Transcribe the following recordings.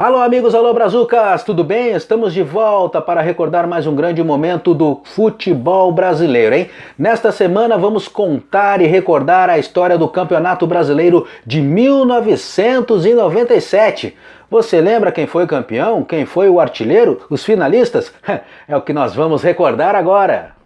Alô amigos, alô brazucas, tudo bem? Estamos de volta para recordar mais um grande momento do futebol brasileiro, hein? Nesta semana vamos contar e recordar a história do Campeonato Brasileiro de 1997. Você lembra quem foi o campeão? Quem foi o artilheiro? Os finalistas? É o que nós vamos recordar agora.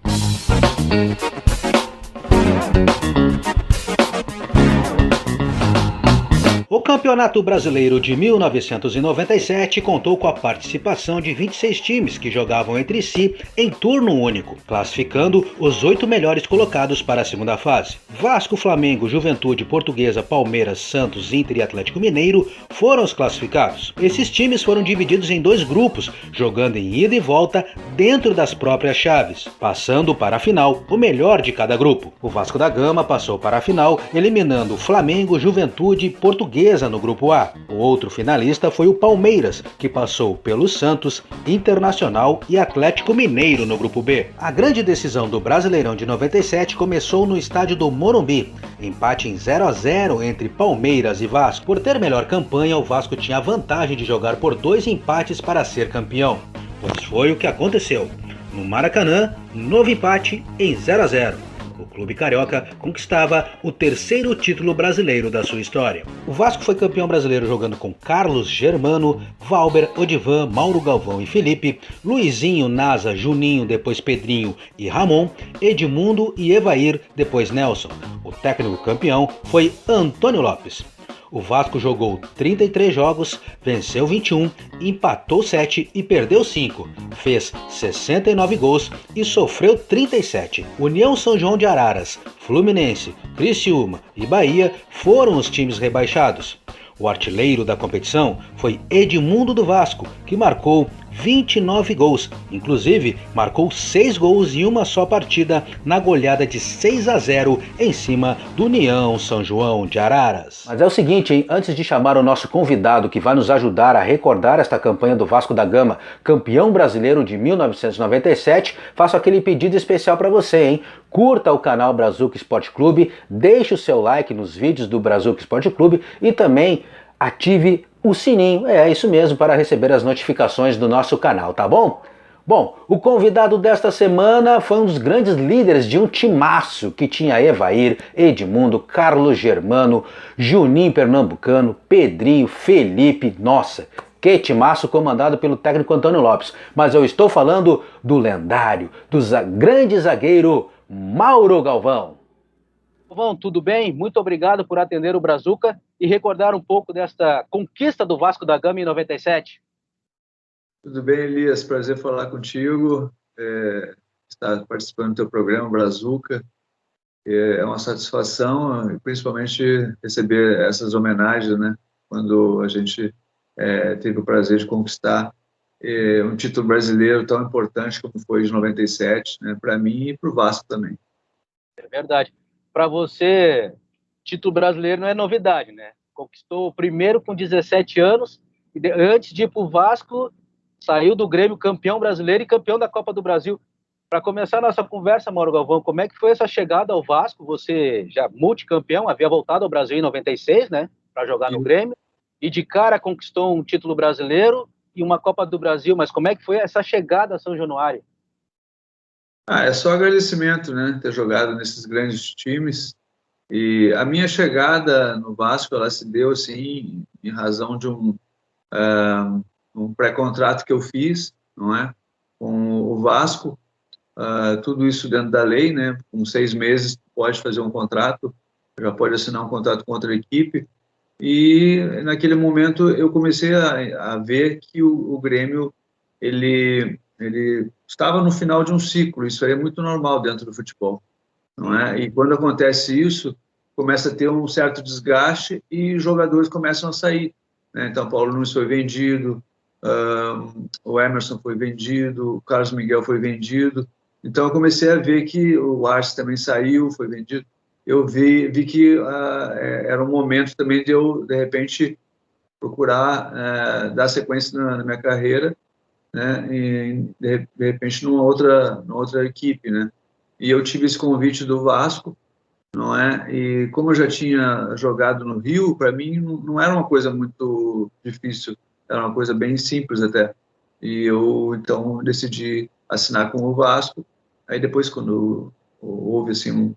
O Campeonato Brasileiro de 1997 contou com a participação de 26 times que jogavam entre si em turno único, classificando os 8 melhores colocados para a segunda fase. Vasco, Flamengo, Juventude, Portuguesa, Palmeiras, Santos, Inter e Atlético Mineiro foram os classificados. Esses times foram divididos em 2 grupos, jogando em ida e volta dentro das próprias chaves, passando para a final o melhor de cada grupo. O Vasco da Gama passou para a final, eliminando Flamengo, Juventude e Portuguesa no grupo A. O outro finalista foi o Palmeiras, que passou pelo Santos, Internacional e Atlético Mineiro no grupo B. A grande decisão do Brasileirão de 97 começou no estádio do Morumbi, empate em 0-0 entre Palmeiras e Vasco. Por ter melhor campanha, o Vasco tinha a vantagem de jogar por 2 empates para ser campeão, pois foi o que aconteceu. No Maracanã, novo empate em 0-0. O clube carioca conquistava o 3º título brasileiro da sua história. O Vasco foi campeão brasileiro jogando com Carlos Germano, Valber, Odivan, Mauro Galvão e Felipe, Luizinho, Nasa, Juninho, depois Pedrinho e Ramon, Edmundo e Evair, depois Nelson. O técnico campeão foi Antônio Lopes. O Vasco jogou 33 jogos, venceu 21, empatou 7 e perdeu 5, fez 69 gols e sofreu 37. União São João de Araras, Fluminense, Criciúma e Bahia foram os times rebaixados. O artilheiro da competição foi Edmundo do Vasco, que marcou 29 gols, inclusive marcou 6 gols em uma só partida na goleada de 6-0 em cima do União São João de Araras. Mas é o seguinte, hein? Antes de chamar o nosso convidado que vai nos ajudar a recordar esta campanha do Vasco da Gama, campeão brasileiro de 1997, faço aquele pedido especial para você, hein? Curta o canal Brazuca Esporte Clube, deixe o seu like nos vídeos do Brazuca Esporte Clube e também ative o sininho, é isso mesmo, para receber as notificações do nosso canal, tá bom? Bom, o convidado desta semana foi um dos grandes líderes de um timaço que tinha Evair, Edmundo, Carlos Germano, Juninho Pernambucano, Pedrinho, Felipe, nossa, que timaço comandado pelo técnico Antônio Lopes. Mas eu estou falando do lendário, do grande zagueiro Mauro Galvão. Galvão, tudo bem? Muito obrigado por atender o Brazuca e recordar um pouco desta conquista do Vasco da Gama em 97. Tudo bem, Elias? Prazer falar contigo, estar participando do teu programa, Brazuca. É uma satisfação, principalmente, receber essas homenagens, né? Quando a gente teve o prazer de conquistar um título brasileiro tão importante como foi de 97, né? Para mim e para o Vasco também. É verdade. Para você, título brasileiro não é novidade, né? Conquistou o primeiro com 17 anos e antes de ir para o Vasco, saiu do Grêmio campeão brasileiro e campeão da Copa do Brasil. Para começar a nossa conversa, Mauro Galvão, como é que foi essa chegada ao Vasco? Você já multicampeão, havia voltado ao Brasil em 96, né? Para jogar no Grêmio, e de cara conquistou um título brasileiro e uma Copa do Brasil, mas como é que foi essa chegada a São Januário? É só agradecimento, né? Ter jogado nesses grandes times. E a minha chegada no Vasco, ela se deu, assim, em razão de um pré-contrato que eu fiz, não é? Com o Vasco, tudo isso dentro da lei, né? Com 6 meses, pode fazer um contrato, já pode assinar um contrato com outra equipe. E naquele momento eu comecei a ver que o Grêmio, ele estava no final de um ciclo. Isso aí é muito normal dentro do futebol, não é? E quando acontece isso, começa a ter um certo desgaste e os jogadores começam a sair, né? Então, Paulo Nunes foi vendido, o Emerson foi vendido, o Carlos Miguel foi vendido. Então, eu comecei a ver que o Arce também saiu, foi vendido. Eu vi que era um momento também de eu, de repente, procurar dar sequência na minha carreira, né? E, de repente, numa outra equipe, né? E eu tive esse convite do Vasco, não é? E como eu já tinha jogado no Rio, para mim não era uma coisa muito difícil era uma coisa bem simples até. E eu, então, decidi assinar com o Vasco. Aí depois, quando houve, assim,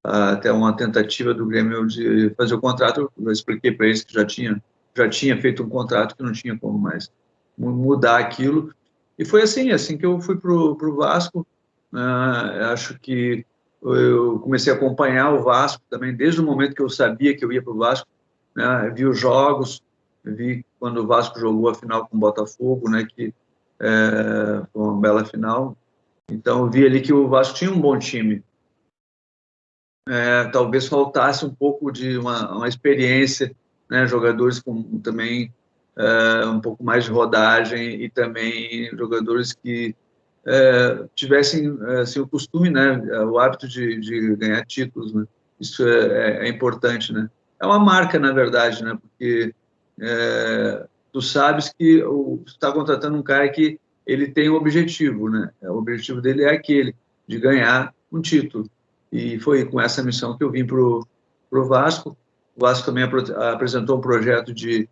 até uma tentativa do Grêmio de fazer o contrato, eu expliquei para eles que já tinha feito um contrato, que não tinha como mais mudar aquilo. E foi assim que eu fui para o Vasco. Acho que eu comecei a acompanhar o Vasco também, desde o momento que eu sabia que eu ia para o Vasco, né? Vi os jogos, vi quando o Vasco jogou a final com o Botafogo, né? Que foi uma bela final. Então, eu vi ali que o Vasco tinha um bom time. Talvez faltasse um pouco de uma experiência, né? Jogadores com também um pouco mais de rodagem e também jogadores que tivessem assim, o costume, né? O hábito de ganhar títulos, né? Isso é importante, né? É uma marca, na verdade, né? Porque tu sabes que tu está contratando um cara que ele tem um objetivo, né? O objetivo dele é aquele, de ganhar um título. E foi com essa missão que eu vim para o Vasco. O Vasco também apresentou um projeto de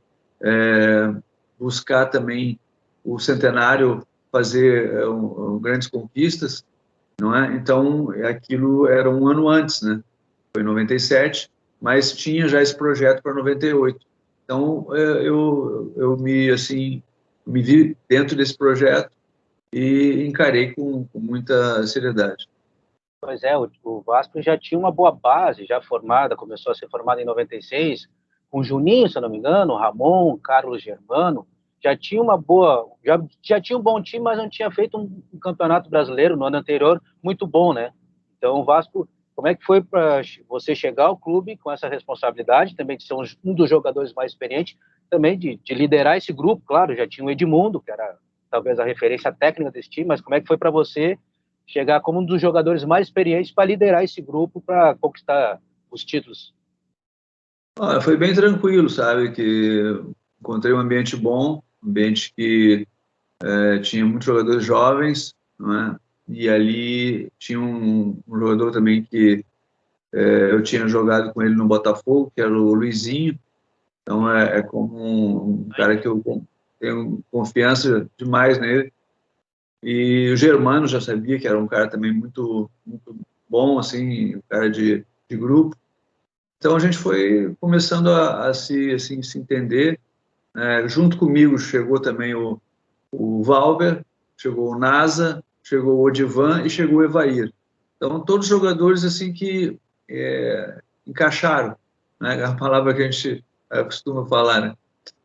buscar também o centenário, fazer grandes conquistas, não é? Então, aquilo era um ano antes, né? Foi em 97, mas tinha já esse projeto para 98. Então, eu me vi dentro desse projeto e encarei com muita seriedade. Pois é, o Vasco já tinha uma boa base, já formada, começou a ser formada em 96, com Juninho, se eu não me engano, Ramon, Carlos Germano, já tinha uma boa, já tinha um bom time, mas não tinha feito um campeonato brasileiro no ano anterior muito bom, né? Então, o Vasco, como é que foi para você chegar ao clube com essa responsabilidade, também de ser um dos jogadores mais experientes, também de liderar esse grupo, claro, já tinha o Edmundo, que era talvez a referência técnica desse time, mas como é que foi para você chegar como um dos jogadores mais experientes para liderar esse grupo para conquistar os títulos? Foi bem tranquilo, sabe? Que encontrei um ambiente bom, um ambiente que tinha muitos jogadores jovens, não é? E ali tinha um jogador também que eu tinha jogado com ele no Botafogo, que era o Luizinho. Então é como um cara que eu tenho confiança demais nele. E o Germano já sabia que era um cara também muito, muito bom, assim, um cara de grupo. Então a gente foi começando a se entender. Junto comigo chegou também o Valber, chegou o Nasa, chegou o Odivan e chegou o Evair. Então todos jogadores assim que encaixaram, né? É a palavra que a gente costuma falar, né?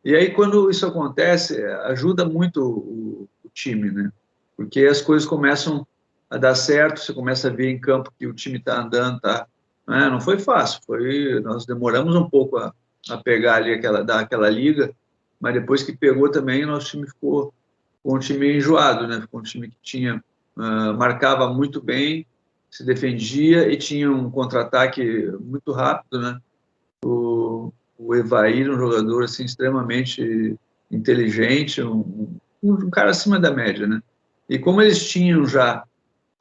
E aí quando isso acontece, ajuda muito o time, né? Porque as coisas começam a dar certo, você começa a ver em campo que o time está andando, tá? Não foi fácil, nós demoramos um pouco a pegar ali dar aquela liga, mas depois que pegou também, nosso time ficou com um time enjoado, né? Ficou um time que marcava muito bem, se defendia e tinha um contra-ataque muito rápido, né? O Evair, um jogador assim, extremamente inteligente, um cara acima da média, né? E como eles tinham já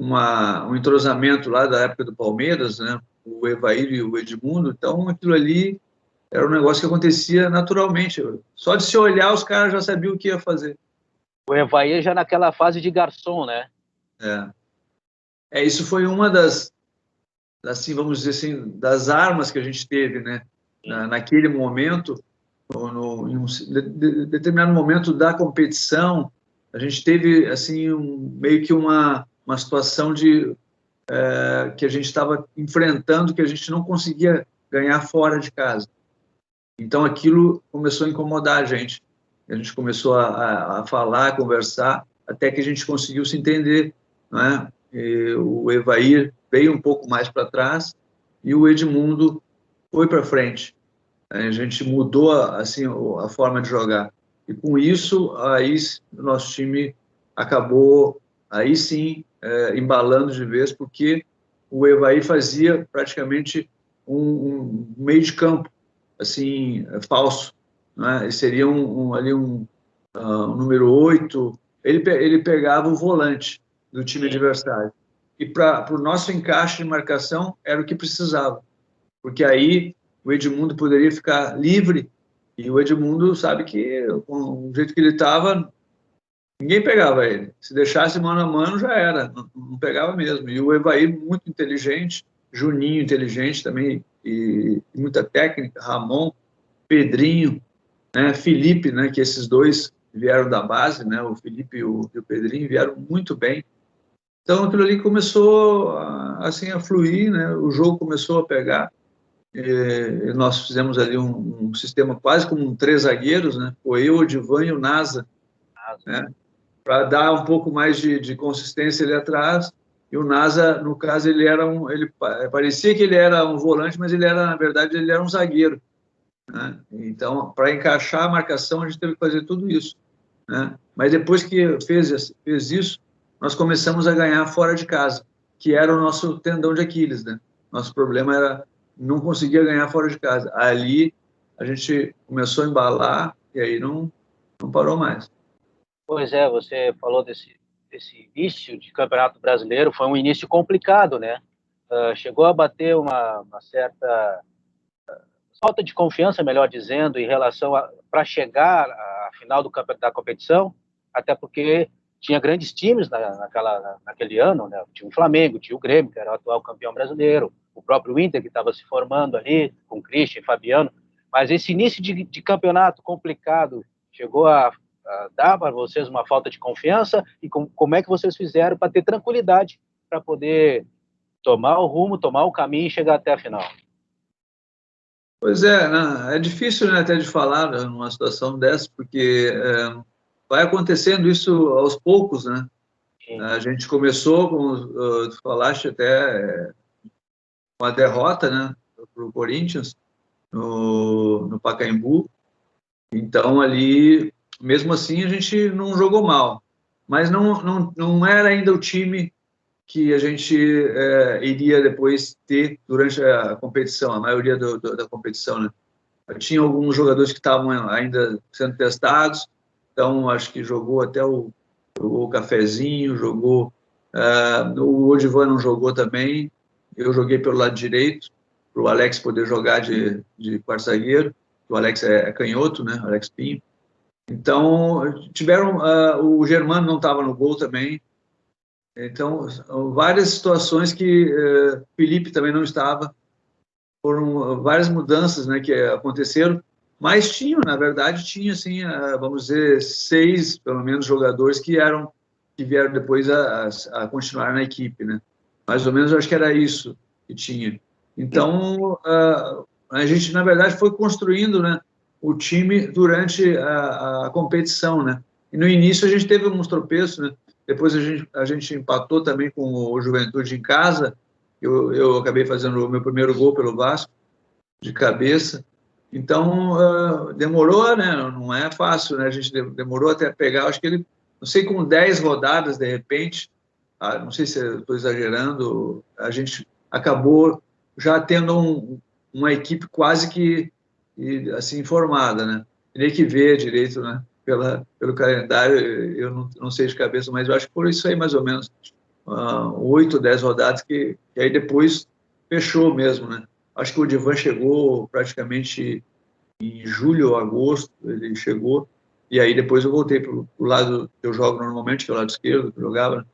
um entrosamento lá da época do Palmeiras, né? O Evair e o Edmundo, então aquilo ali era um negócio que acontecia naturalmente. Só de se olhar, os caras já sabiam o que ia fazer. O Evair já naquela fase de garçom, né? Isso foi uma das, assim, vamos dizer assim, das armas que a gente teve, né? Naquele momento, em um determinado momento da competição, a gente teve assim meio que uma situação que a gente estava enfrentando, que a gente não conseguia ganhar fora de casa. Então aquilo começou a incomodar a gente. A gente começou a falar, a conversar, até que a gente conseguiu se entender, né? E o Evair veio um pouco mais para trás e o Edmundo foi para frente. A gente mudou assim a forma de jogar. E com isso, aí o nosso time acabou, aí sim, embalando de vez, porque o Evair fazia praticamente um meio de campo, assim, falso, né? E seria ali um número 8. Ele pegava o volante do time adversário. E para o nosso encaixe de marcação, era o que precisava. Porque aí o Edmundo poderia ficar livre E o Edmundo sabe que, com o jeito que ele estava, ninguém pegava ele. Se deixasse mano a mano, já era, não pegava mesmo. E o Evaí, muito inteligente, Juninho, inteligente também, e muita técnica, Ramon, Pedrinho, né, Felipe, né, que esses dois vieram da base, né, o Felipe e o Pedrinho vieram muito bem. Então, aquilo ali começou assim, a fluir, né, o jogo começou a pegar. E nós fizemos ali um sistema quase como um 3 zagueiros, né, foi eu, o Divan e o Nasa, né, para dar um pouco mais de consistência ali atrás. E o Nasa, no caso, ele parecia que ele era um volante, mas ele era, na verdade, ele era um zagueiro, né? Então, para encaixar a marcação, a gente teve que fazer tudo isso, né? Mas depois que fez isso, nós começamos a ganhar fora de casa, que era o nosso tendão de Aquiles, né? Nosso problema era não conseguia ganhar fora de casa. Ali a gente começou a embalar e aí não parou mais. Pois é, você falou desse início de Campeonato Brasileiro, foi um início complicado, né? Chegou a bater uma certa falta de confiança, melhor dizendo, em relação para chegar à final da competição, até porque tinha grandes times naquele ano, né? Tinha o Flamengo, tinha o Grêmio, que era o atual campeão brasileiro, o próprio Inter, que estava se formando ali, com Christian e Fabiano, mas esse início de campeonato complicado chegou a dar para vocês uma falta de confiança, e como é que vocês fizeram para ter tranquilidade para poder tomar o rumo, tomar o caminho e chegar até a final? Pois é, né? É difícil, né, até de falar, né, numa situação dessa, porque vai acontecendo isso aos poucos, né? Sim. A gente começou, como tu falaste, até com a derrota, né, para o Corinthians, no Pacaembu. Então, ali, mesmo assim, a gente não jogou mal. Mas não era ainda o time que a gente iria depois ter durante a competição, a maioria da competição, né? Tinha alguns jogadores que estavam ainda sendo testados, então acho que jogou até o Cafezinho, jogou, o Odivan não jogou também, eu joguei pelo lado direito, para o Alex poder jogar de quarto zagueiro, o Alex é canhoto, né, Alex Pinho. Então, o Germano não estava no gol também, então, várias situações que Felipe também não estava, foram várias mudanças, né, que aconteceram, mas na verdade, tinha, assim, vamos dizer, 6, pelo menos, jogadores que vieram depois a continuar na equipe, né? Mais ou menos, eu acho que era isso que tinha. Então, a gente, na verdade, foi construindo, né, o time durante a competição, né? E no início a gente teve alguns tropeços, né? Depois a gente empatou também com o Juventude em casa. Eu acabei fazendo o meu primeiro gol pelo Vasco, de cabeça. Então, demorou, né? Não é fácil, né? A gente demorou até pegar, acho que não sei, com 10 rodadas, de repente, não sei se eu estou exagerando, a gente acabou já tendo uma equipe quase que assim, formada, né? Teria que ver direito, né? Pelo calendário, eu não sei de cabeça, mas eu acho que por isso aí, mais ou menos, 8, 10 rodadas, que aí depois fechou mesmo, né? Acho que o Divan chegou praticamente em julho ou agosto, ele chegou, e aí depois eu voltei para o lado que eu jogo normalmente, que é o lado esquerdo, que eu jogava, né?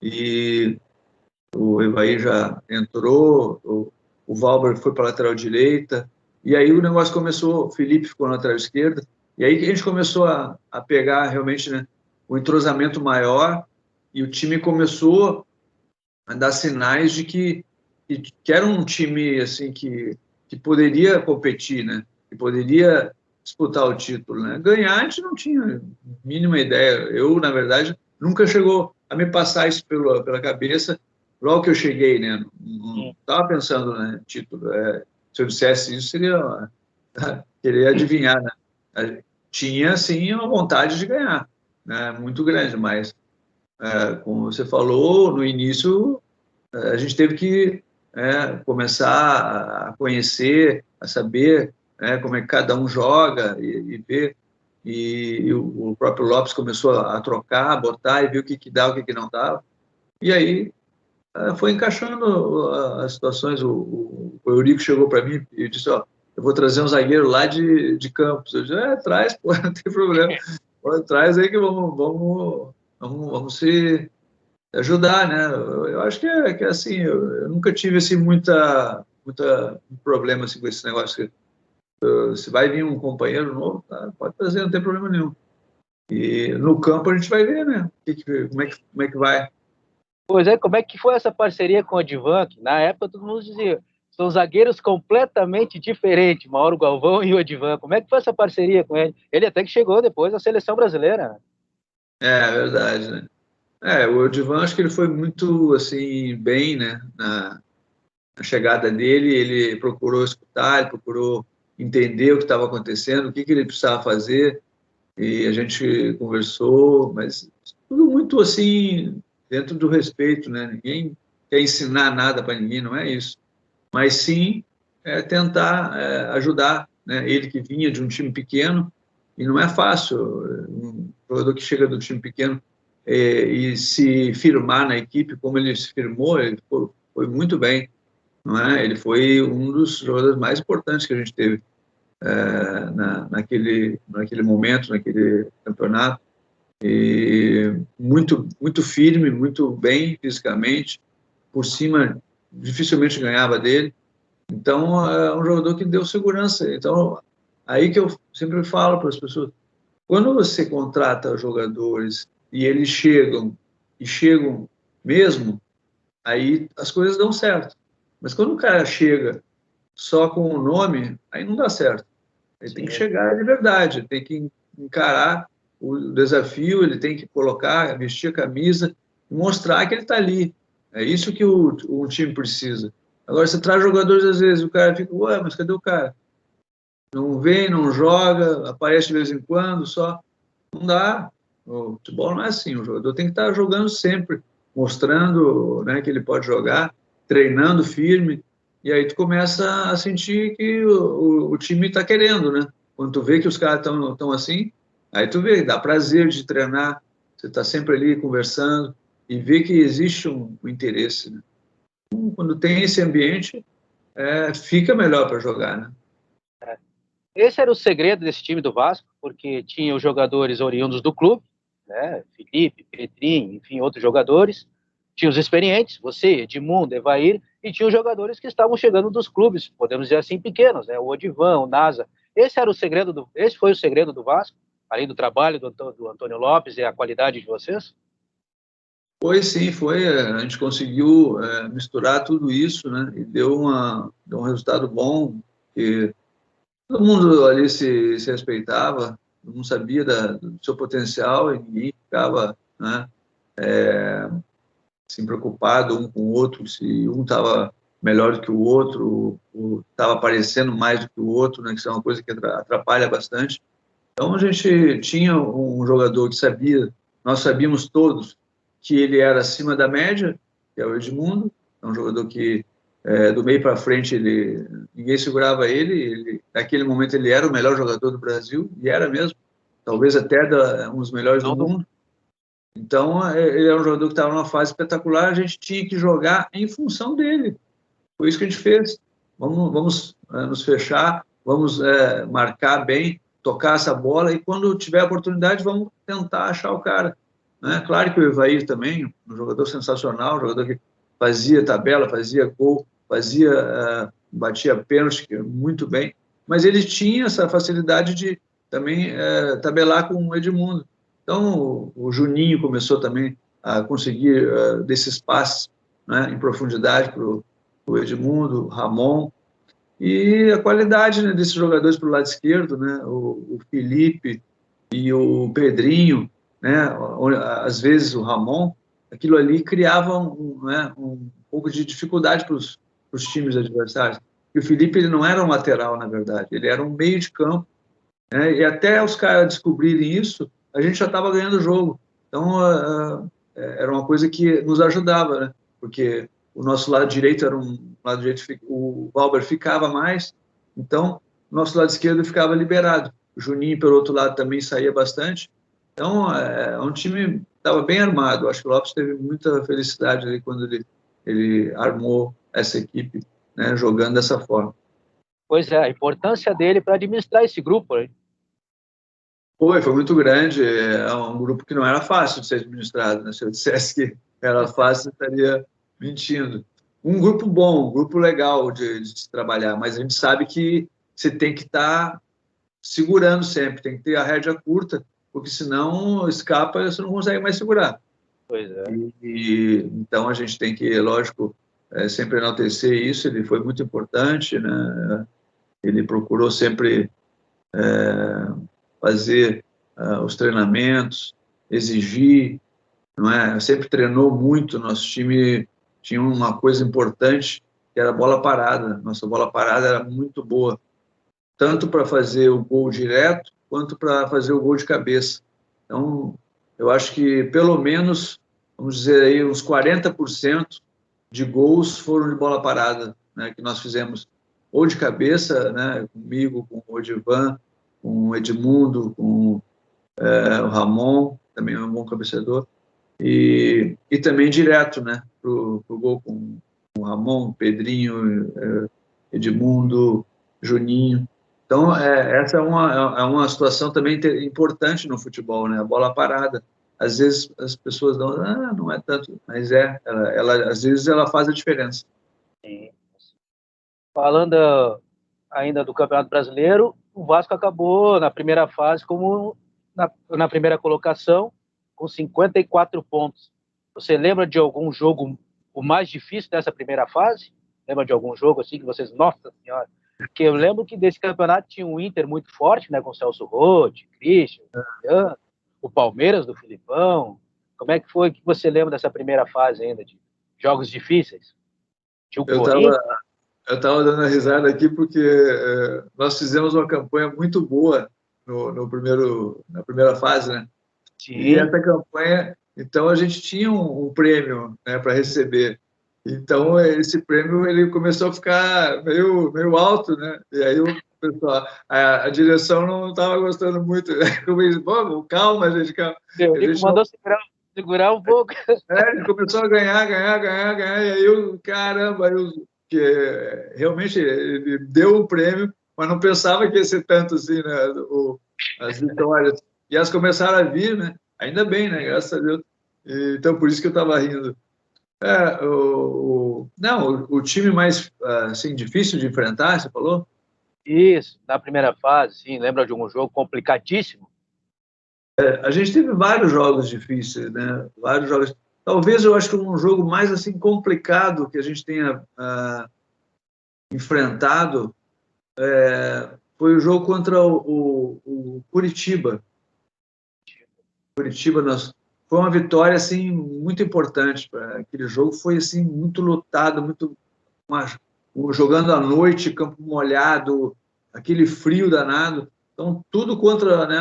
E o Evaí já entrou, o Valber foi para a lateral direita, e aí o negócio começou, o Felipe ficou na lateral esquerda, e aí que a gente começou a pegar realmente, né, o entrosamento maior, e o time começou a dar sinais de que era um time assim que poderia competir, né, que poderia disputar o título, né. Ganhar a gente não tinha a mínima ideia. Eu, na verdade, nunca chegou a me passar isso pela cabeça logo que eu cheguei, né? Não estava pensando, né, título. Se eu dissesse isso, seria querer adivinhar, né? Tinha, sim, uma vontade de ganhar, né? Muito grande, mas, como você falou, no início, a gente teve que começar a conhecer, a saber, como é que cada um joga e ver. E o próprio Lopes começou a trocar, a botar e ver o que dá, o que não dava. E aí foi encaixando as situações. O Eurico chegou para mim e disse: ó, eu vou trazer um zagueiro lá de Campos. Eu disse, traz, pô, não tem problema. Pô, traz aí que vamos se ajudar, né? Eu acho que assim, eu nunca tive assim, muita problema assim, com esse negócio. Se vai vir um companheiro novo, tá, pode trazer, não tem problema nenhum. E no campo a gente vai ver, né? Como é que vai. Pois é, como é que foi essa parceria com o Odivan? Que na época todo mundo dizia, são zagueiros completamente diferentes, Mauro Galvão e o Odivan. Como é que foi essa parceria com ele? Ele até que chegou depois à seleção brasileira, né? É verdade, né? O Odivan, acho que ele foi muito, assim, bem, né? Na chegada dele, ele procurou escutar, ele procurou entender o que estava acontecendo, o que ele precisava fazer, e a gente conversou, mas tudo muito, assim, dentro do respeito, né? Ninguém quer ensinar nada para ninguém, não é isso. Mas sim tentar ajudar, né? Ele que vinha de um time pequeno, e não é fácil, um jogador que chega do time pequeno e se firmar na equipe, como ele se firmou, ele foi muito bem, não é? Ele foi um dos jogadores mais importantes que a gente teve naquele momento, naquele campeonato, e muito firme, muito bem fisicamente, por cima dificilmente ganhava dele. Então, é um jogador que deu segurança. Então, aí que eu sempre falo para as pessoas, quando você contrata jogadores e eles chegam mesmo, aí as coisas dão certo. Mas quando o cara chega só com o nome, aí não dá certo. Ele tem que chegar de verdade, tem que encarar o desafio, ele tem que colocar, vestir a camisa, mostrar que ele está ali. É isso que o time precisa. Agora, você traz jogadores, às vezes, o cara fica, ué, mas cadê o cara? Não vem, não joga, aparece de vez em quando, só. Não dá. O futebol não é assim. O jogador tem que estar jogando sempre, mostrando, né, que ele pode jogar, treinando firme, e aí tu começa a sentir que o time está querendo, né? Quando tu vê que os caras estão assim, aí tu vê, dá prazer de treinar, você está sempre ali conversando e vê que existe um interesse, né? Então, quando tem esse ambiente, fica melhor para jogar, né? Esse era o segredo desse time do Vasco, porque tinha os jogadores oriundos do clube, né? Felipe, Pedrinho, enfim, outros jogadores. Tinha os experientes, você, Edmundo, Evair, e tinha os jogadores que estavam chegando dos clubes, podemos dizer assim, pequenos, né? O Odivan, o Nasa. Esse foi o segredo do Vasco, além do trabalho do Antônio Lopes e a qualidade de vocês? Foi sim, foi. A gente conseguiu misturar tudo isso, né? E deu um resultado bom, que todo mundo ali se respeitava, todo mundo sabia do seu potencial e ninguém ficava, né, assim, preocupado um com o outro, se um estava melhor do que o outro, ou estava aparecendo mais do que o outro, né? Que isso é uma coisa que atrapalha bastante. Então a gente tinha um jogador que sabia, nós sabíamos todos que ele era acima da média, que é o Edmundo, é um jogador que do meio para frente ninguém segurava naquele momento ele era o melhor jogador do Brasil, e era mesmo, talvez até um dos melhores do mundo. Então ele era um jogador que estava numa fase espetacular, a gente tinha que jogar em função dele. Foi isso que a gente fez. Vamos nos fechar, vamos marcar bem, tocar essa bola e quando tiver a oportunidade vamos tentar achar o cara. Né? Claro que o Evair também, um jogador sensacional, um jogador que fazia tabela, fazia gol, batia pênalti muito bem, mas ele tinha essa facilidade de também tabelar com o Edmundo. Então o Juninho começou também a conseguir desses passes, né, em profundidade para o Edmundo, o Ramon, e a qualidade, né, desses jogadores para o lado esquerdo, né, o Felipe e o Pedrinho, né, às vezes o Ramon, aquilo ali criava um pouco de dificuldade para os times adversários. E o Felipe ele não era um lateral, na verdade, ele era um meio de campo, né, e até os caras descobrirem isso, a gente já estava ganhando o jogo. Então, era uma coisa que nos ajudava, né, porque o nosso lado direito era um lado direito, o Valber ficava mais, então o nosso lado esquerdo ficava liberado. O Juninho, pelo outro lado, também saía bastante. Então, é um time que estava bem armado. Acho que o Lopes teve muita felicidade ali quando ele armou essa equipe, né, jogando dessa forma. Pois é, a importância dele para administrar esse grupo, né? Foi muito grande. É um grupo que não era fácil de ser administrado, né? Se eu dissesse que era fácil, eu estaria mentindo. Um grupo bom, um grupo legal de se trabalhar, mas a gente sabe que você tem que estar segurando sempre, tem que ter a rédea curta, porque senão escapa e você não consegue mais segurar. Pois é. Então a gente tem que, lógico, sempre enaltecer isso. Ele foi muito importante, né? Ele procurou sempre fazer os treinamentos, exigir, não é? Sempre treinou muito. Nosso time tinha uma coisa importante, que era a bola parada. Nossa bola parada era muito boa, tanto para fazer o gol direto, quanto para fazer o gol de cabeça. Então, eu acho que pelo menos, vamos dizer aí, uns 40% de gols foram de bola parada, né, que nós fizemos, ou de cabeça, né, comigo, com o Odivan, com o Edmundo, com o Ramon, também é um bom cabeceador, e também direto, né, pro gol com o Ramon, Pedrinho, Edmundo, Juninho. Então, essa é uma situação também importante no futebol, né? A bola parada. Às vezes as pessoas não é tanto, mas às vezes ela faz a diferença. Sim. Falando ainda do Campeonato Brasileiro, o Vasco acabou na primeira fase como na primeira colocação, com 54 pontos. Você lembra de algum jogo o mais difícil dessa primeira fase? Lembra de algum jogo assim que vocês, nossa senhora? Porque eu lembro que desse campeonato tinha um Inter muito forte, né, com Celso Roth, Christian, o Palmeiras do Filipão. Como é que foi que você lembra dessa primeira fase ainda de jogos difíceis? Tinha o Corinthians. Eu estava dando a risada aqui porque nós fizemos uma campanha muito boa na primeira fase, né? Sim. E essa campanha, então a gente tinha um prêmio, né, para receber. Então esse prêmio ele começou a ficar meio alto, né? E aí o pessoal, a direção não estava gostando muito. Como eles, calma, gente, calma. O Nico mandou segurar um pouco. Ele começou a ganhar, e aí caramba, que realmente ele deu o prêmio, mas não pensava que ia ser tanto assim, né? As vitórias. E elas começaram a vir, né? Ainda bem, né? Graças a Deus. Então, por isso que eu estava rindo. Não, o time mais assim, difícil de enfrentar, você falou? Isso, na primeira fase, sim. Lembra de algum jogo complicadíssimo? A gente teve vários jogos difíceis, né? Vários jogos. Talvez eu acho que um jogo mais assim complicado que a gente tenha enfrentado foi o jogo contra o Curitiba. Curitiba, foi uma vitória assim muito importante. Aquele jogo foi assim muito lutado, jogando à noite, campo molhado, aquele frio danado. Então tudo contra, né?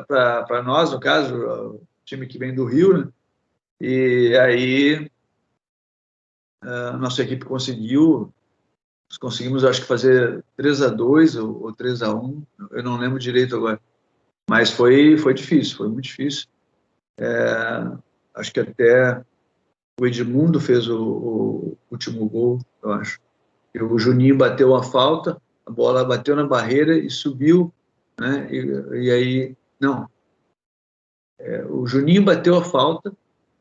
Para nós, no caso, o time que vem do Rio, né? E aí a nossa equipe conseguimos, acho que fazer 3-2 ou 3-1, eu não lembro direito agora, mas foi difícil, foi muito difícil. Acho que até o Edmundo fez o último gol, eu acho. E o Juninho bateu a falta, a bola bateu na barreira e subiu, né? E aí, não, o Juninho bateu a falta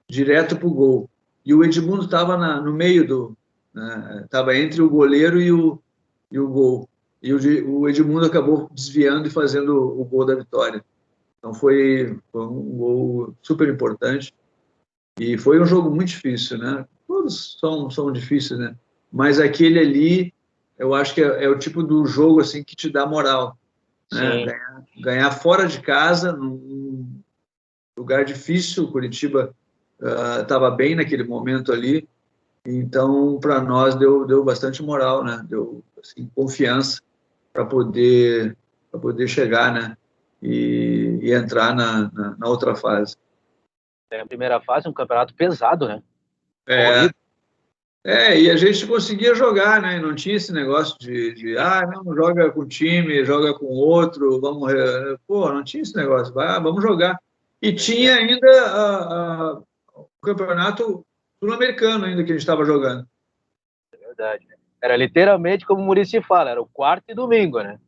direto para o gol. E o Edmundo estava no meio estava entre o goleiro e o gol. E o Edmundo acabou desviando e fazendo o gol da vitória. Então foi um gol super importante. E foi um jogo muito difícil, né? Todos são difíceis, né? Mas aquele ali, eu acho que é o tipo do jogo assim que te dá moral, né? Ganhar fora de casa, num lugar difícil. O Curitiba estava bem naquele momento ali, então para nós deu bastante moral, né? Deu assim, confiança para poder chegar, né? E entrar na outra fase. A primeira fase é um campeonato pesado, né? E a gente conseguia jogar, né? Não tinha esse negócio não joga com time, joga com outro, não tinha esse negócio, vamos jogar. E tinha ainda o campeonato sul-americano ainda que a gente estava jogando. É verdade. Era literalmente como o Muricy fala, era o quarto e domingo, né?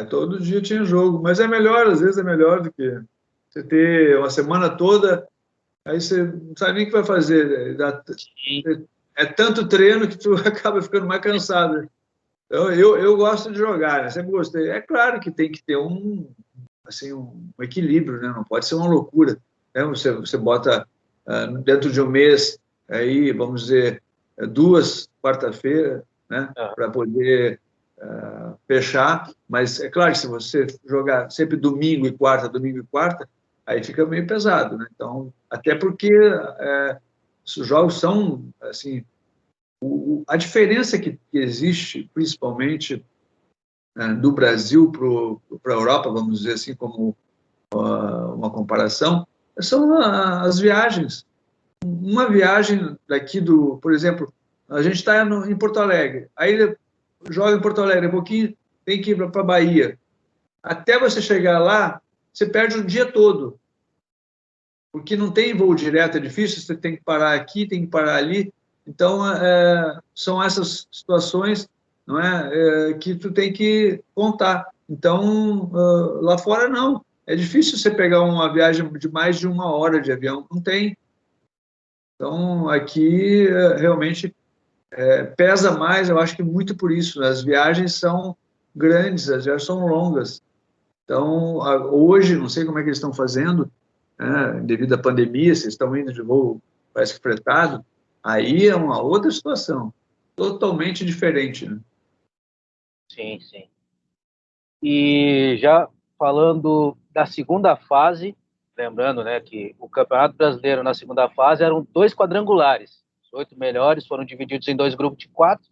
Todo dia tinha jogo, mas é melhor, às vezes é melhor do que você ter uma semana toda, aí você não sabe nem o que vai fazer, Sim. é tanto treino que tu acaba ficando mais cansado. Então, eu gosto de jogar, né? Sempre gostei. É claro que tem que ter assim, um equilíbrio, né? Não pode ser uma loucura, né? Você bota dentro de um mês, aí, vamos dizer, 2 quarta-feira, né? Para poder fechar, mas é claro que se você jogar sempre domingo e quarta, aí fica meio pesado, né? Então, até porque os jogos são, assim, a diferença que existe, principalmente do Brasil para a Europa, vamos dizer assim, como uma comparação, são as viagens. Uma viagem daqui por exemplo, a gente está em Porto Alegre, aí joga em Porto Alegre, um pouquinho tem que ir para a Bahia. Até você chegar lá, você perde o dia todo, porque não tem voo direto, é difícil, você tem que parar aqui, tem que parar ali. Então, são essas situações, não que tu tem que contar. Então, lá fora, não. É difícil você pegar uma viagem de mais de 1 hora de avião, não tem. Então, aqui, realmente, pesa mais, eu acho que muito por isso. Né? As viagens são grandes, as viagens são longas. Então, hoje, não sei como é que eles estão fazendo, né, devido à pandemia, vocês estão indo de voo, parece que fretado, aí é uma outra situação, totalmente diferente. Né? Sim, sim. E já falando da segunda fase, lembrando, né, que o Campeonato Brasileiro na segunda fase eram 2 quadrangulares. Os 8 melhores foram divididos em 2 grupos de 4.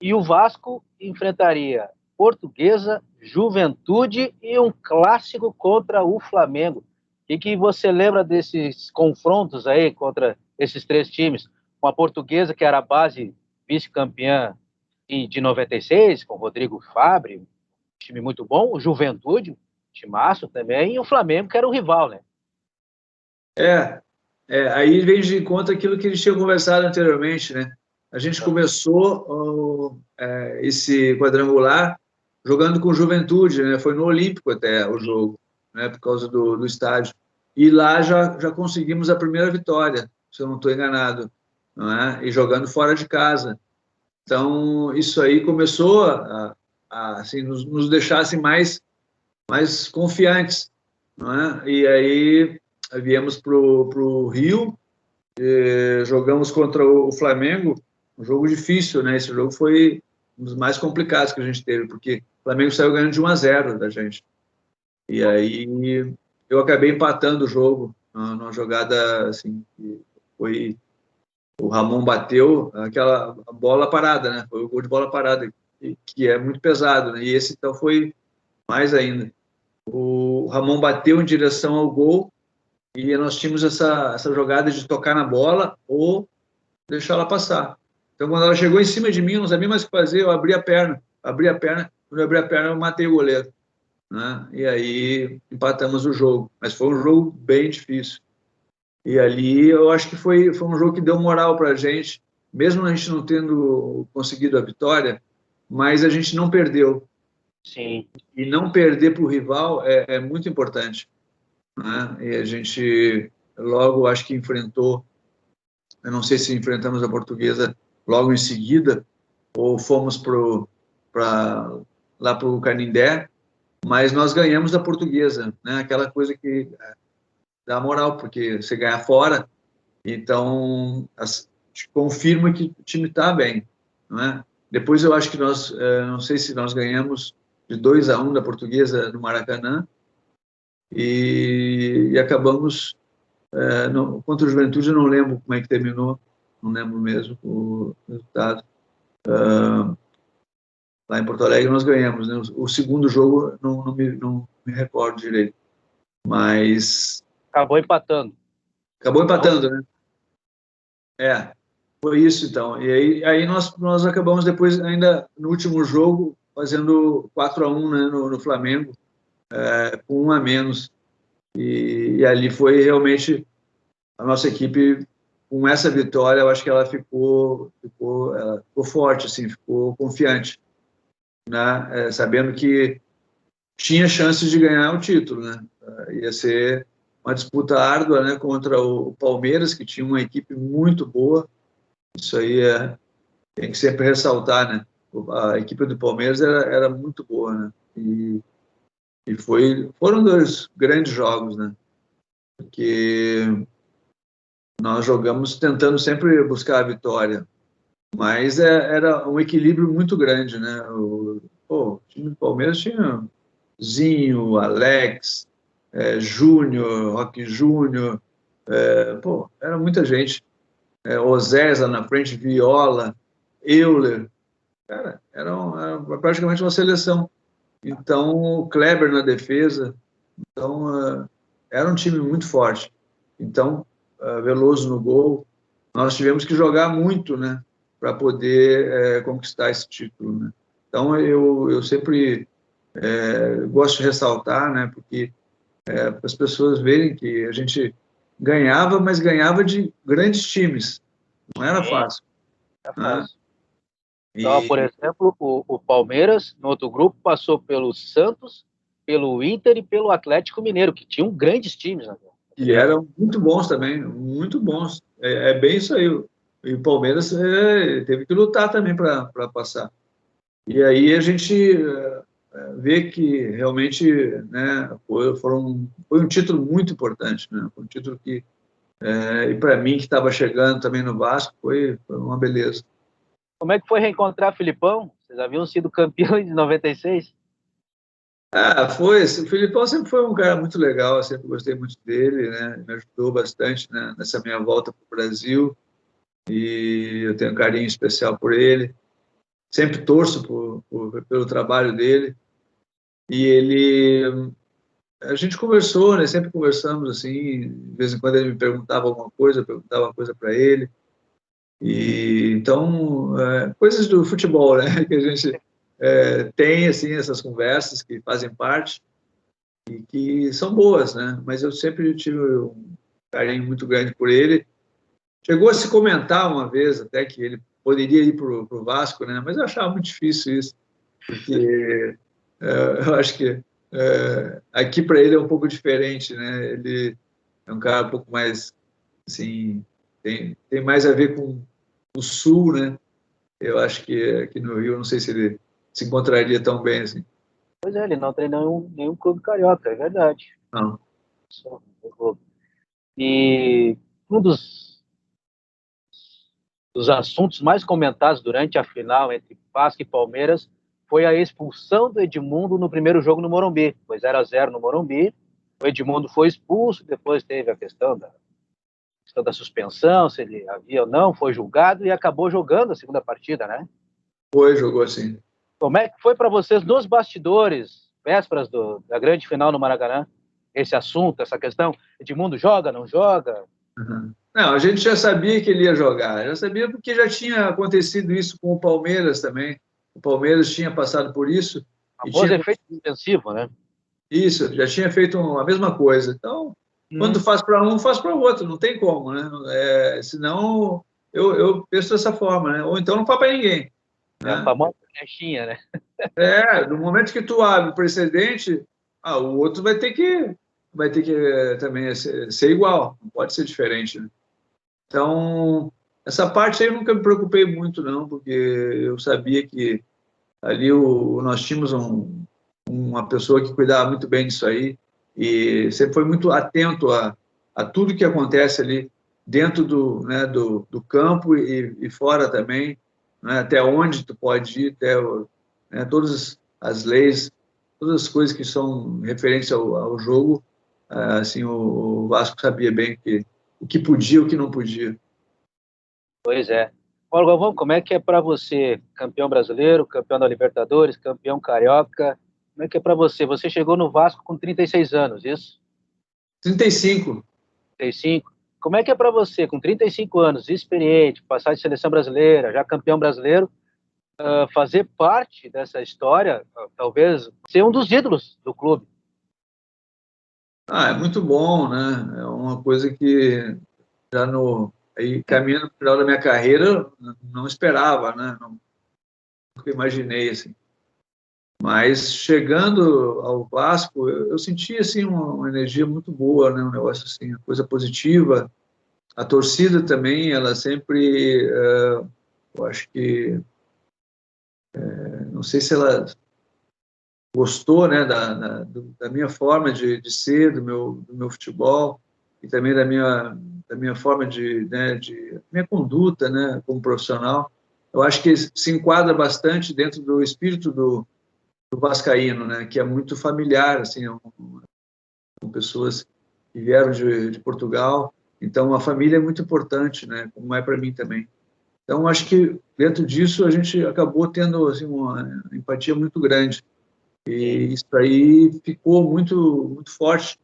E o Vasco enfrentaria Portuguesa, Juventude e um clássico contra o Flamengo. O que você lembra desses confrontos aí contra esses 3 times? Com a Portuguesa, que era a base vice-campeã de 96, com Rodrigo Fabre, time muito bom, o Juventude, timaço também, e o Flamengo, que era o rival, né? Aí vem de conta aquilo que eles tinham conversado anteriormente, né? A gente começou esse quadrangular jogando com Juventude, né? Foi no Olímpico até o jogo, né? Por causa do estádio. E lá já conseguimos a primeira vitória, se eu não estou enganado, não é? E jogando fora de casa. Então, isso aí começou assim, nos deixar assim, mais confiantes, não é? E aí viemos para o Rio, jogamos contra o Flamengo, um jogo difícil, né? Esse jogo foi um dos mais complicados que a gente teve, porque o Flamengo saiu ganhando de 1-0 da gente. E aí eu acabei empatando o jogo numa jogada assim, que foi o Ramon bateu aquela bola parada, né? Foi o gol de bola parada, que é muito pesado, né? E esse então foi mais ainda. O Ramon bateu em direção ao gol e nós tínhamos essa jogada de tocar na bola ou deixar ela passar. Então, quando ela chegou em cima de mim, eu não sabia mais o que fazer, eu abri a perna. Quando eu abri a perna, eu matei o goleiro. Né? E aí empatamos o jogo. Mas foi um jogo bem difícil. E ali eu acho que foi um jogo que deu moral para a gente, mesmo a gente não tendo conseguido a vitória, mas a gente não perdeu. Sim. E não perder para o rival é muito importante. Né? E a gente logo acho que enfrentou, eu não sei se enfrentamos a Portuguesa logo em seguida ou fomos lá para o Canindé, mas nós ganhamos da Portuguesa, né? Aquela coisa que dá moral, porque você ganha fora, então confirma que o time está bem, não é? Depois eu acho que nós, não sei se nós ganhamos de 2-1 da Portuguesa no Maracanã e acabamos contra o Juventude, eu não lembro como é que terminou, não lembro mesmo o resultado. Lá em Porto Alegre nós ganhamos, né? O segundo jogo não me recordo direito, mas Acabou empatando. acabou empatando, né? Foi isso então. E aí nós acabamos depois, ainda no último jogo, fazendo 4-1, né, no Flamengo, com 1 a menos. E ali foi realmente a nossa equipe com essa vitória, eu acho que ela ficou forte, assim, ficou confiante, né? Sabendo que tinha chances de ganhar o título, né? Ia ser uma disputa árdua, né, contra o Palmeiras, que tinha uma equipe muito boa. Isso aí tem que sempre ressaltar, né? A equipe do Palmeiras era muito boa, né? E foram 2 grandes jogos, né? Porque nós jogamos tentando sempre buscar a vitória, mas era um equilíbrio muito grande, né? O time do Palmeiras tinha Zinho, Alex, Júnior, Roque Júnior, era muita gente. Osésa na frente, Viola, Euler, cara, era praticamente uma seleção. Então, o Kleber na defesa, então era um time muito forte. Então, Veloso no gol, nós tivemos que jogar muito, né, para poder conquistar esse título, né? Então, eu sempre gosto de ressaltar, né, porque para as pessoas verem que a gente ganhava, mas ganhava de grandes times, não era fácil, É né? fácil. Então, por exemplo, o Palmeiras, no outro grupo, passou pelo Santos, pelo Inter e pelo Atlético Mineiro, que tinham grandes times, né? E eram muito bons também, muito bons. Bem isso aí. E o Palmeiras teve que lutar também para passar. E aí a gente vê que realmente, né, foi um título muito importante, né? Foi um título que, e para mim que estava chegando também no Vasco, foi uma beleza. Como é que foi reencontrar Filipão? Vocês haviam sido campeões em 96? Foi. O Filipão sempre foi um cara muito legal, eu sempre gostei muito dele, né? Me ajudou bastante, né, nessa minha volta para o Brasil, e eu tenho um carinho especial por ele. Sempre torço pelo trabalho dele. E a gente conversou, né? Sempre conversamos assim, de vez em quando ele me perguntava alguma coisa, eu perguntava uma coisa para ele. E então, coisas do futebol, né? Que a gente tem assim essas conversas que fazem parte e que são boas, né? Mas eu sempre tive um carinho muito grande por ele. Chegou a se comentar uma vez até que ele poderia ir para o Vasco, né? Mas eu achava muito difícil isso, porque eu acho que aqui para ele é um pouco diferente, né? Ele é um cara um pouco mais, assim, tem mais a ver com o Sul, né? Eu acho que aqui no Rio, não sei se ele se encontraria tão bem assim. Pois é, ele não treinou nenhum clube carioca, é verdade. Não. E um dos assuntos mais comentados durante a final entre Vasco e Palmeiras foi a expulsão do Edmundo no primeiro jogo no Morumbi. Foi 0-0 no Morumbi, o Edmundo foi expulso, depois teve a questão da suspensão, se ele havia ou não, foi julgado e acabou jogando a segunda partida, né? Jogou assim. Como é que foi para vocês nos bastidores, vésperas da grande final no Maracanã, esse assunto, essa questão? Edmundo joga, não joga? Uhum. Não, a gente já sabia que ele ia jogar, já sabia porque já tinha acontecido isso com o Palmeiras também. O Palmeiras tinha passado por isso e Famoso tinha efeito defensivo, né? isso, já tinha feito a mesma coisa. Então, quando faz para um, faz para o outro, não tem como, né? Senão, eu penso dessa forma, né? Ou então não faz para ninguém, É a né? famosa caixinha, né? No momento que tu abre o precedente, o outro vai ter que também ser igual, não pode ser diferente, né? Então, essa parte aí eu nunca me preocupei muito, não, porque eu sabia que ali nós tínhamos uma pessoa que cuidava muito bem disso aí e sempre foi muito atento a tudo que acontece ali dentro né, do campo e fora também, né, até onde tu pode ir, né, todas as leis, todas as coisas que são referentes ao jogo, assim, o Vasco sabia bem o que podia e o que não podia. Pois é. Paulo Galvão, como é que é para você, campeão brasileiro, campeão da Libertadores, campeão carioca? Como é que é para você? Você chegou no Vasco com 36 anos, isso? 35. 35. Como é que é para você, com 35 anos, experiente, passar de seleção brasileira, já campeão brasileiro, fazer parte dessa história, talvez ser um dos ídolos do clube? É muito bom, né? É uma coisa que já Aí, caminhando para o final da minha carreira, não esperava, né? Nunca imaginei, assim. Mas chegando ao Vasco, eu senti assim uma energia muito boa, né? Um negócio assim, uma coisa positiva. A torcida também, ela sempre, eu acho que, não sei se ela gostou, né, da minha forma de ser, do meu futebol e também da minha forma de minha conduta, né, como profissional. Eu acho que se enquadra bastante dentro do espírito do vascaíno, né, que é muito familiar, assim, com pessoas que vieram de Portugal. Então, a família é muito importante, né, como é para mim também. Então, acho que dentro disso a gente acabou tendo assim, uma empatia muito grande. E isso aí ficou muito, muito forte.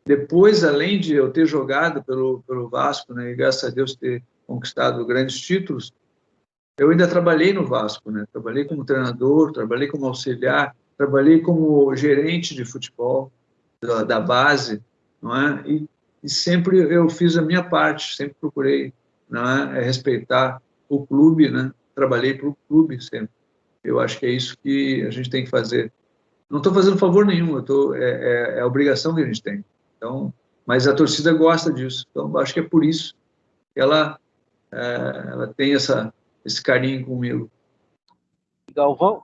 Depois, além de eu ter jogado pelo Vasco, né, e graças a Deus ter conquistado grandes títulos, eu ainda trabalhei no Vasco, né? Trabalhei como treinador, trabalhei como auxiliar, trabalhei como gerente de futebol da base, não é? E sempre eu fiz a minha parte, sempre procurei, não é, respeitar o clube, né? Trabalhei para o clube sempre. Eu acho que é isso que a gente tem que fazer. Não estou fazendo favor nenhum, é a obrigação que a gente tem. Então, mas a torcida gosta disso. Então, acho que é por isso que ela tem esse carinho comigo. Galvão,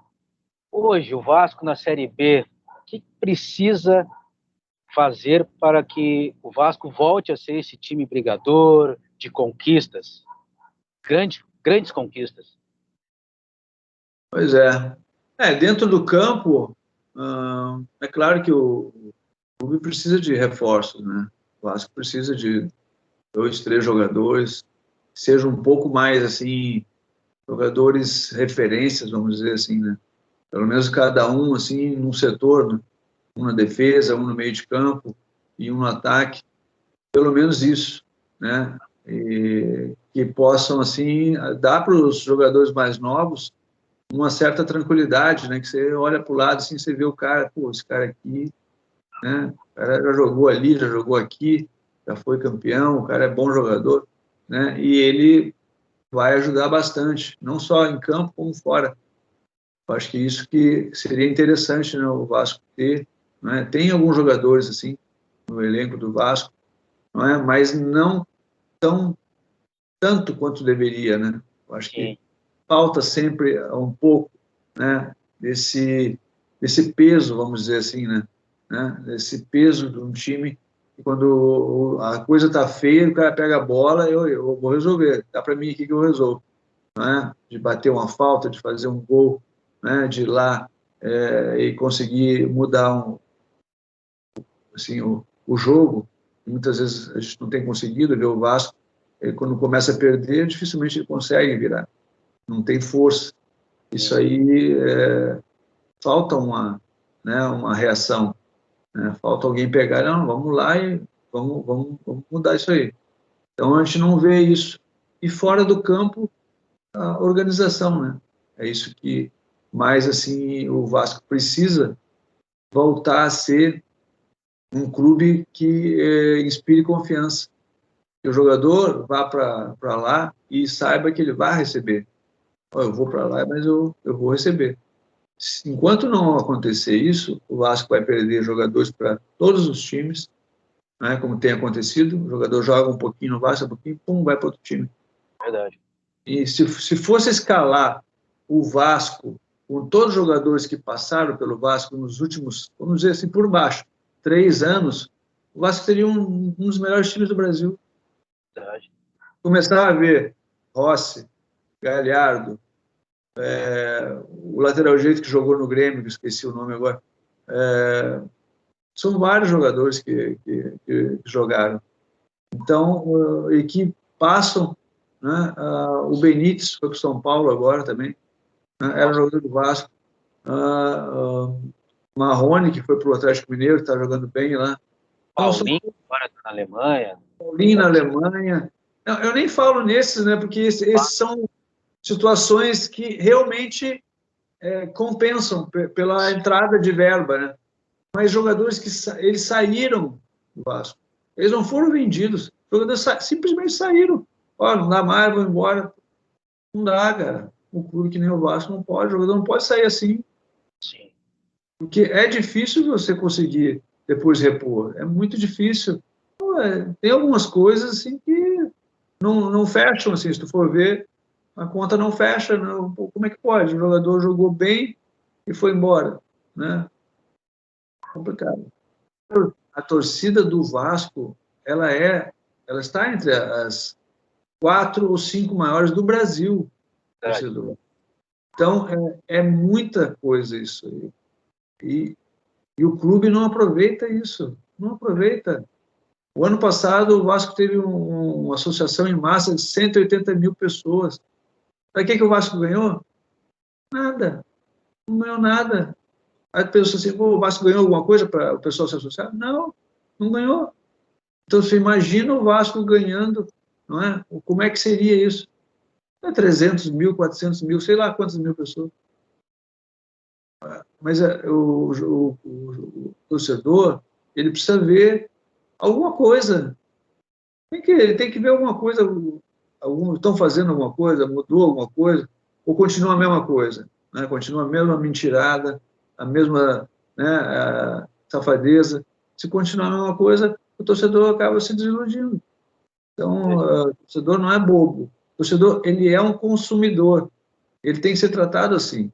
hoje o Vasco na Série B, o que precisa fazer para que o Vasco volte a ser esse time brigador de conquistas, grandes conquistas? Pois é. Dentro do campo, é claro que o clube precisa de reforços, né? O Vasco precisa de 2, 3 jogadores, que sejam um pouco mais, assim, jogadores referências, vamos dizer assim, né? Pelo menos cada um, assim, num setor, né? Um na defesa, um no meio de campo e um no ataque. Pelo menos isso, né? E que possam, assim, dar para os jogadores mais novos uma certa tranquilidade, né? Que você olha para o lado, assim, você vê o cara, pô, esse cara aqui, né? O cara já jogou ali, já jogou aqui, já foi campeão, o cara é bom jogador, né? E ele vai ajudar bastante, não só em campo, como fora. Eu acho que isso que seria interessante, né? O Vasco ter, né? Tem alguns jogadores, assim, no elenco do Vasco, não é? Mas não tão tanto quanto deveria, né? Eu acho que falta sempre um pouco, né, desse peso, vamos dizer assim, né, desse peso de um time que quando a coisa está feia, o cara pega a bola, eu vou resolver, dá para mim aqui que eu resolvo, né, de bater uma falta, de fazer um gol, né, de ir lá e conseguir mudar assim, o jogo. Muitas vezes a gente não tem conseguido ver o Vasco, quando começa a perder, dificilmente ele consegue virar, não tem força. Isso aí falta uma reação, né? Falta alguém pegar, não, vamos lá e vamos mudar isso aí. Então a gente não vê isso. E fora do campo, a organização, né? É isso que mais assim o Vasco precisa voltar a ser um clube que inspire confiança. Que o jogador vá para lá e saiba que ele vai receber. Eu vou para lá, mas eu vou receber. Enquanto não acontecer isso, o Vasco vai perder jogadores para todos os times, né, como tem acontecido. O jogador joga um pouquinho no Vasco, um pouquinho, pum, vai para outro time. Verdade. E se fosse escalar o Vasco com todos os jogadores que passaram pelo Vasco nos últimos, vamos dizer assim, por baixo, 3 anos, o Vasco teria um dos melhores times do Brasil. Verdade. Começar a ver Rossi, Galhardo, o lateral direito que jogou no Grêmio, que esqueci o nome agora, são vários jogadores que jogaram. Então, e que passam, né, o Benítez foi para o São Paulo agora também, né, era jogador do Vasco, Marrone, que foi para o Atlético Mineiro, está jogando bem lá. Então, Paulinho, agora está na Alemanha. Paulinho na Alemanha. Não, eu nem falo nesses, né, porque esses são situações que realmente compensam pela entrada de verba, né? Mas jogadores que eles saíram do Vasco, eles não foram vendidos, os jogadores simplesmente saíram, ó, não dá mais, vou embora. Não dá, cara. Um clube que nem o Vasco não pode, o jogador não pode sair assim, Sim. porque é difícil você conseguir depois repor, é muito difícil. Tem algumas coisas assim que não fecham, assim, se tu for ver, a conta não fecha, não. Pô, como é que pode? O jogador jogou bem e foi embora, né? Complicado. A torcida do Vasco, ela está entre as 4 ou 5 maiores do Brasil, torcedor. Então, é muita coisa isso aí. E o clube não aproveita isso, não aproveita. O ano passado, o Vasco teve uma associação em massa de 180 mil pessoas. Para que o Vasco ganhou? Nada, não ganhou nada. Aí a pessoa assim, o Vasco ganhou alguma coisa para o pessoal se associar? Não, não ganhou. Então, você imagina o Vasco ganhando, não é? Como é que seria isso? 300 mil, 400 mil, sei lá quantas mil pessoas. Mas o torcedor, ele precisa ver alguma coisa. Tem que ver alguma coisa. Estão fazendo alguma coisa, mudou alguma coisa, ou continua a mesma coisa, né? Continua a mesma mentirada, a mesma, né, a safadeza. Se continuar a mesma coisa, o torcedor acaba se desiludindo. Então, o torcedor não é bobo. O torcedor, ele é um consumidor. Ele tem que ser tratado assim.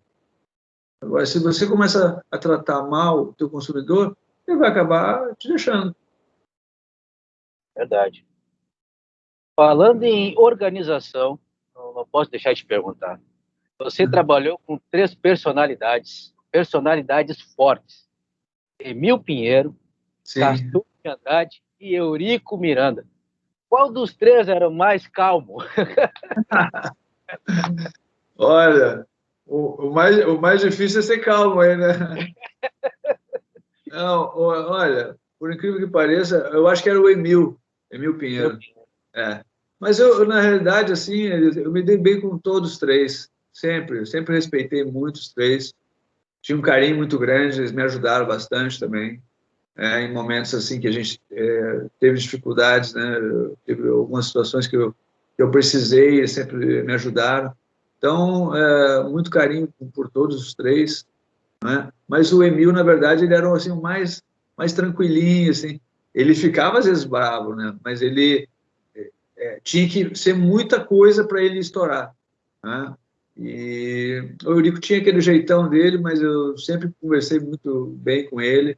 Agora, se você começa a tratar mal o teu consumidor, ele vai acabar te deixando. Verdade. Falando em organização, não posso deixar de perguntar. Você trabalhou com 3 personalidades fortes. Emil Pinheiro, Sim. Castor de Andrade e Eurico Miranda. Qual dos 3 era o mais calmo? Olha, o mais difícil é ser calmo aí, né? Não, olha, por incrível que pareça, eu acho que era o Emil Pinheiro. É. Mas na realidade, assim, eu me dei bem com todos os 3, sempre. Eu sempre respeitei muito os 3. Tinha um carinho muito grande, eles me ajudaram bastante também. Em momentos assim que a gente teve dificuldades, né? Teve algumas situações que eu precisei, eles sempre me ajudaram. Então, muito carinho por todos os 3, né? Mas o Emil, na verdade, ele era assim, mais tranquilinho, assim. Ele ficava às vezes bravo, né? Mas ele tinha que ser muita coisa para ele estourar, né? E o Eurico tinha aquele jeitão dele, mas eu sempre conversei muito bem com ele,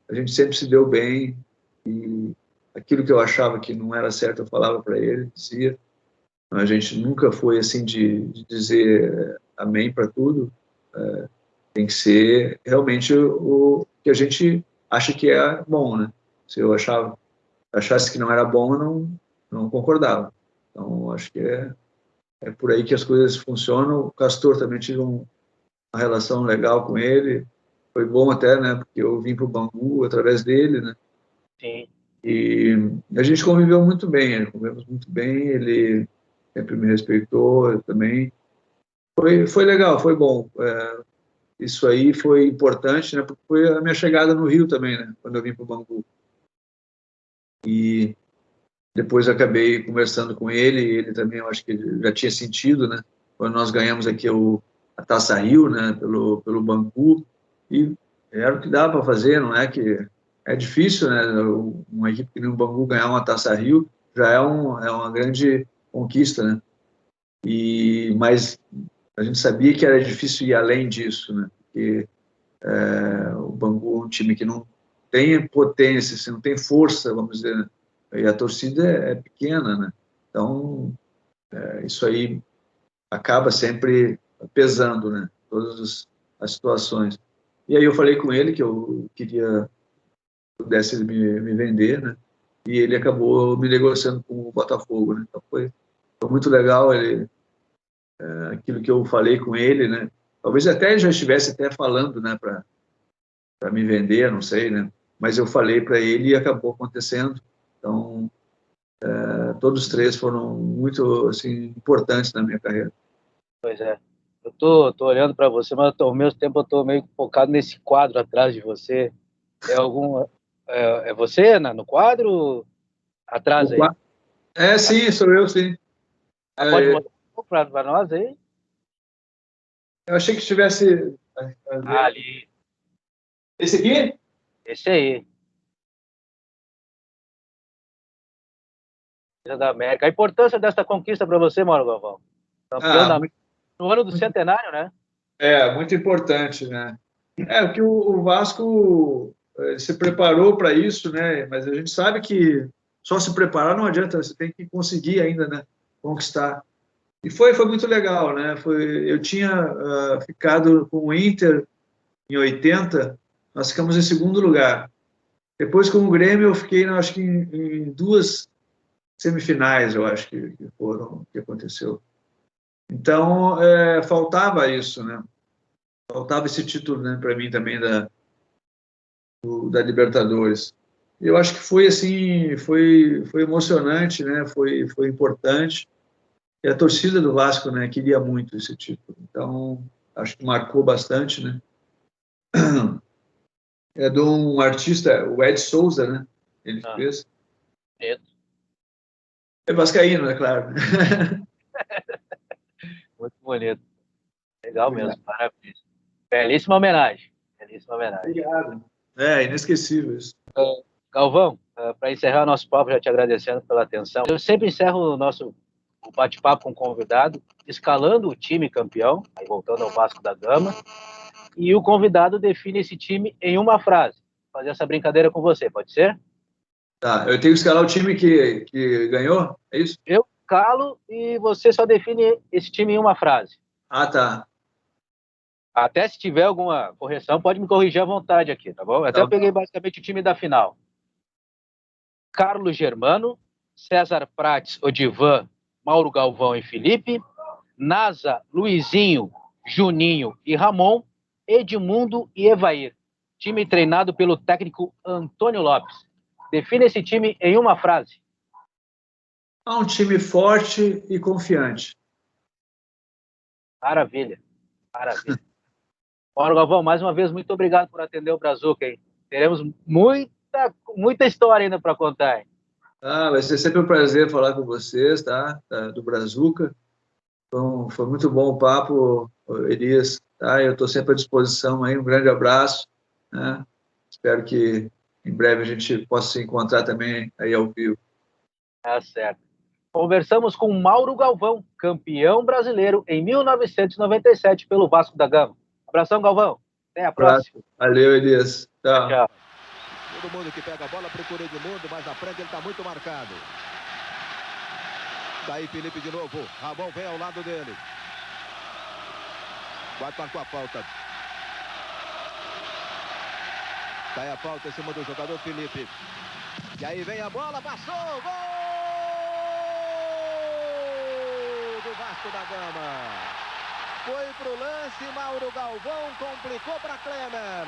a gente sempre se deu bem, e aquilo que eu achava que não era certo eu falava para ele, dizia. A gente nunca foi assim de dizer amém para tudo, tem que ser realmente o que a gente acha que é bom, né? Se eu achasse que não era bom, eu não concordava. Então, acho que é por aí que as coisas funcionam. O Castor também tive uma relação legal com ele, foi bom até, né? Porque eu vim para o Bangu através dele, né? Sim. E a gente conviveu muito bem, convivemos muito bem, ele sempre me respeitou, eu também. Foi legal, foi bom. Isso aí foi importante, né? Porque foi a minha chegada no Rio também, né? Quando eu vim para o Bangu. E depois acabei conversando com ele, e ele também, eu acho que ele já tinha sentido, né? Quando nós ganhamos aqui a Taça Rio, né? Pelo Bangu, e era o que dava para fazer, não é que é difícil, né? Uma equipe que nem o Bangu ganhar uma Taça Rio já é uma grande conquista, né? Mas a gente sabia que era difícil ir além disso, né? Porque o Bangu é um time que não tem potência, assim, não tem força, vamos dizer, né? E a torcida é pequena, né? Então, isso aí acaba sempre pesando, né? Todas as situações. E aí eu falei com ele que eu queria que pudesse me vender, né? E ele acabou me negociando com o Botafogo, né? Então foi muito legal aquilo que eu falei com ele, né? Talvez até ele já estivesse até falando, né? Para me vender, não sei, né? Mas eu falei para ele e acabou acontecendo. Então, todos os 3 foram muito assim importantes na minha carreira. Pois é. Eu tô olhando para você, mas ao mesmo tempo eu tô meio focado nesse quadro atrás de você. É você no quadro? Atrás aí. Sim, sou eu, sim. Pode mostrar um pouco para nós aí? Eu achei que estivesse... Ali. Esse aqui? Esse aí. Da América. A importância dessa conquista para você, Mauro Galvão? Campeão da América no ano do centenário, né? Muito importante, né? Porque o Vasco se preparou para isso, né? Mas a gente sabe que só se preparar não adianta, você tem que conseguir ainda, né? Conquistar. E foi muito legal, né? Eu tinha ficado com o Inter em 80, nós ficamos em segundo lugar. Depois com o Grêmio eu fiquei, acho que em duas semifinais, eu acho que foram, que aconteceu. Então, faltava isso, né? Faltava esse título, né, para mim também da Libertadores. Eu acho que foi assim, foi emocionante, né? Foi importante. E a torcida do Vasco, né, queria muito esse título. Então, acho que marcou bastante, né? É de um artista, o Ed Souza, né? Ele fez. É vascaíno, é claro. Muito bonito. Legal mesmo, parabéns. Belíssima homenagem. Belíssima homenagem. Obrigado. Inesquecível isso. Galvão, para encerrar nosso papo, já te agradecendo pela atenção. Eu sempre encerro o bate-papo com o convidado, escalando o time campeão, aí voltando ao Vasco da Gama, e o convidado define esse time em uma frase. Vou fazer essa brincadeira com você, pode ser? Tá, eu tenho que escalar o time que ganhou, é isso? Eu calo e você só define esse time em uma frase. Ah, tá. Até se tiver alguma correção, pode me corrigir à vontade aqui, tá bom? Até eu peguei basicamente o time da final. Carlos Germano, César Prates, Odivan, Mauro Galvão e Felipe, Nasa, Luizinho, Juninho e Ramon, Edmundo e Evair. Time treinado pelo técnico Antônio Lopes. Defina esse time em uma frase. Um time forte e confiante. Maravilha, maravilha. Mauro Galvão, mais uma vez, muito obrigado por atender o Brazuca, hein? Teremos muita história ainda para contar, hein? Vai ser sempre um prazer falar com vocês, tá? Do Brazuca. Foi muito bom o papo, Elias. Tá? Eu estou sempre à disposição aí. Um grande abraço, né? Espero que em breve a gente possa se encontrar também aí ao vivo. Tá certo. Conversamos com Mauro Galvão, campeão brasileiro em 1997 pelo Vasco da Gama. Abração, Galvão. Até a próxima. Valeu, Elias. Tchau. Tchau. Todo mundo que pega a bola procura Edmundo, mas na frente ele está muito marcado. Daí Felipe de novo. Ramon vem ao lado dele. Quase marcou a falta. Daí a falta em cima do jogador Felipe. E aí vem a bola, passou, gol do Vasco da Gama. Foi pro lance, Mauro Galvão complicou para Klemer.